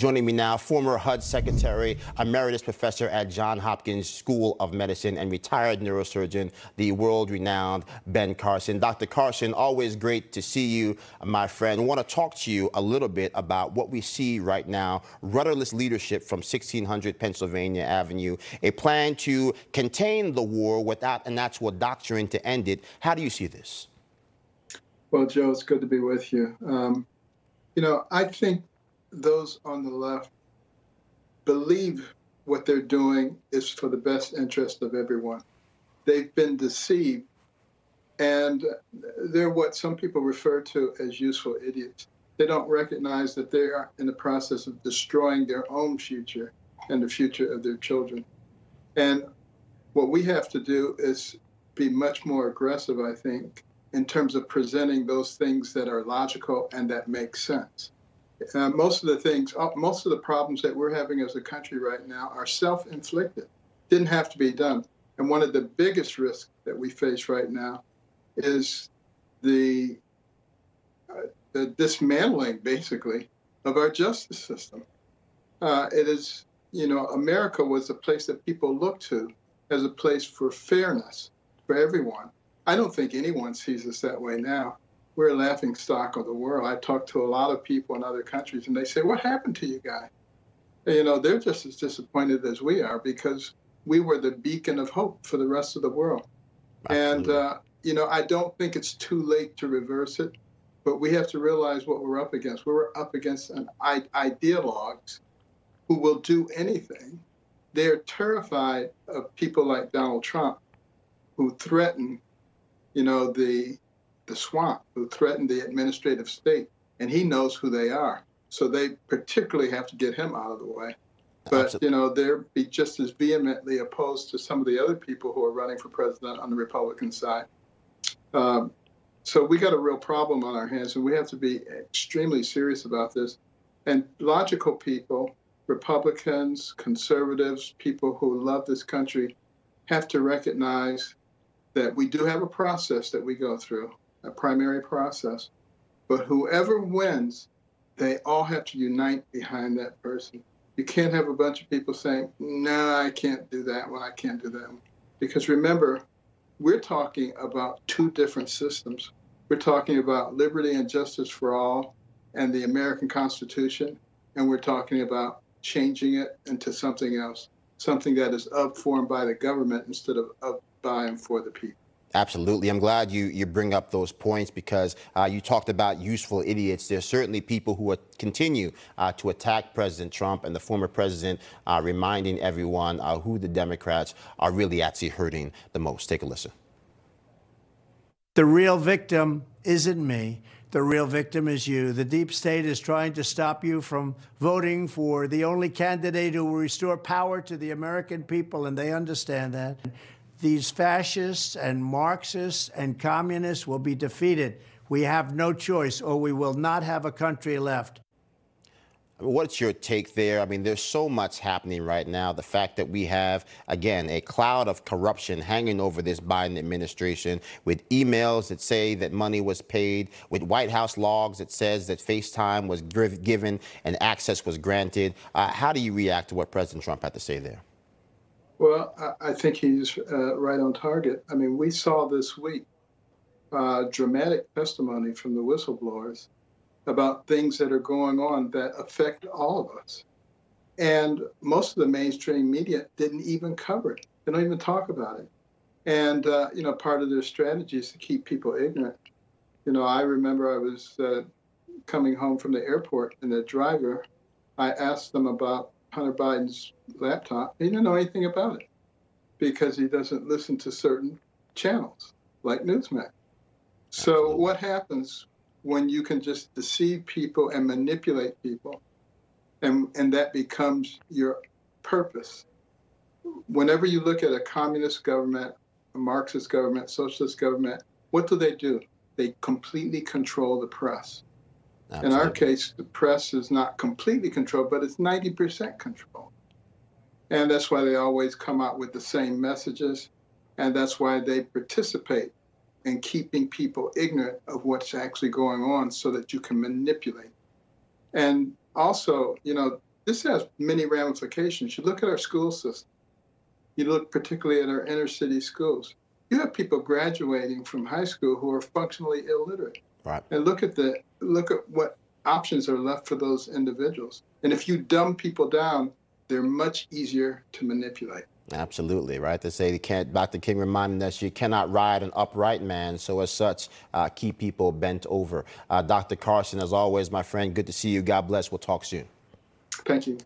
Joining me now, former HUD Secretary, Emeritus Professor at Johns Hopkins School of Medicine, and retired neurosurgeon, the world-renowned Ben Carson. Dr. Carson, always great to see you, my friend. I want to talk to you a little bit about what we see right now, rudderless leadership from 1600 Pennsylvania Avenue, a plan to contain the war without an actual doctrine to end it. How do you see this? Well, Joe, it's good to be with you. I think those on the left believe what they're doing is for the best interest of everyone. They've been deceived, and they're what some people refer to as useful idiots. They don't recognize that they are in the process of destroying their own future and the future of their children. And what we have to do is be much more aggressive, I think, in terms of presenting those things that are logical and that make sense. Most of the problems that we're having as a country right now are self-inflicted, didn't have to be done. And one of the biggest risks that we face right now is the dismantling, basically, of our justice system. It is, America was a place that people look to as a place for fairness for everyone. I don't think anyone sees us that way now. We're a laughing stock of the world. I talk to a lot of people in other countries, and they say, "What happened to you guys?" They're just as disappointed as we are because we were the beacon of hope for the rest of the world. Absolutely. And, I don't think it's too late to reverse it, but we have to realize what we're up against. We're up against ideologues who will do anything. They're terrified of people like Donald Trump, who threaten the swamp, who threatened the administrative state, and he knows who they are. So they particularly have to get him out of the way. But, they'll be just as vehemently opposed to some of the other people who are running for president on the Republican side. So we got a real problem on our hands, and we have to be extremely serious about this. And logical people, Republicans, conservatives, people who love this country, have to recognize that we do have a process that we go through, a primary process, but whoever wins, they all have to unite behind that person. You can't have a bunch of people saying, "No, I can't do that one, I can't do that one." Because remember, we're talking about two different systems. We're talking about liberty and justice for all and the American Constitution, and we're talking about changing it into something else, something that is of, for, and by the government instead of by and for the people. Absolutely. I'm glad you bring up those points because you talked about useful idiots. There's certainly people who continue to attack President Trump and the former president, reminding everyone who the Democrats are really actually hurting the most. Take a listen. The real victim isn't me. The real victim is you. The deep state is trying to stop you from voting for the only candidate who will restore power to the American people, and they understand that. These fascists and Marxists and communists will be defeated. We have no choice, or we will not have a country left. What's your take there? I mean, there's so much happening right now. The fact that we have, again, a cloud of corruption hanging over this Biden administration with emails that say that money was paid, with White House logs that says that FaceTime was given and access was granted. How do you react to what President Trump had to say there? Well, I think he's right on target. I mean, we saw this week dramatic testimony from the whistleblowers about things that are going on that affect all of us. And most of the mainstream media didn't even cover it. They don't even talk about it. And, part of their strategy is to keep people ignorant. I remember I was coming home from the airport, and the driver, I asked them about Hunter Biden's laptop. He didn't know anything about it because he doesn't listen to certain channels like Newsmax. So what happens when you can just deceive people and manipulate people, and that becomes your purpose? Whenever you look at a communist government, a Marxist government, socialist government, what do? They completely control the press. Absolutely. In our case, the press is not completely controlled, but it's 90% controlled. And that's why they always come out with the same messages, and that's why they participate in keeping people ignorant of what's actually going on so that you can manipulate. And also, this has many ramifications. You look at our school system. You look particularly at our inner city schools. You have people graduating from high school who are functionally illiterate. Right. And look at what options are left for those individuals. And if you dumb people down, they're much easier to manipulate. Absolutely, right. They say Dr. King reminded us you cannot ride an upright man, so as such, keep people bent over. Dr. Carson, as always, my friend, good to see you. God bless. We'll talk soon. Thank you.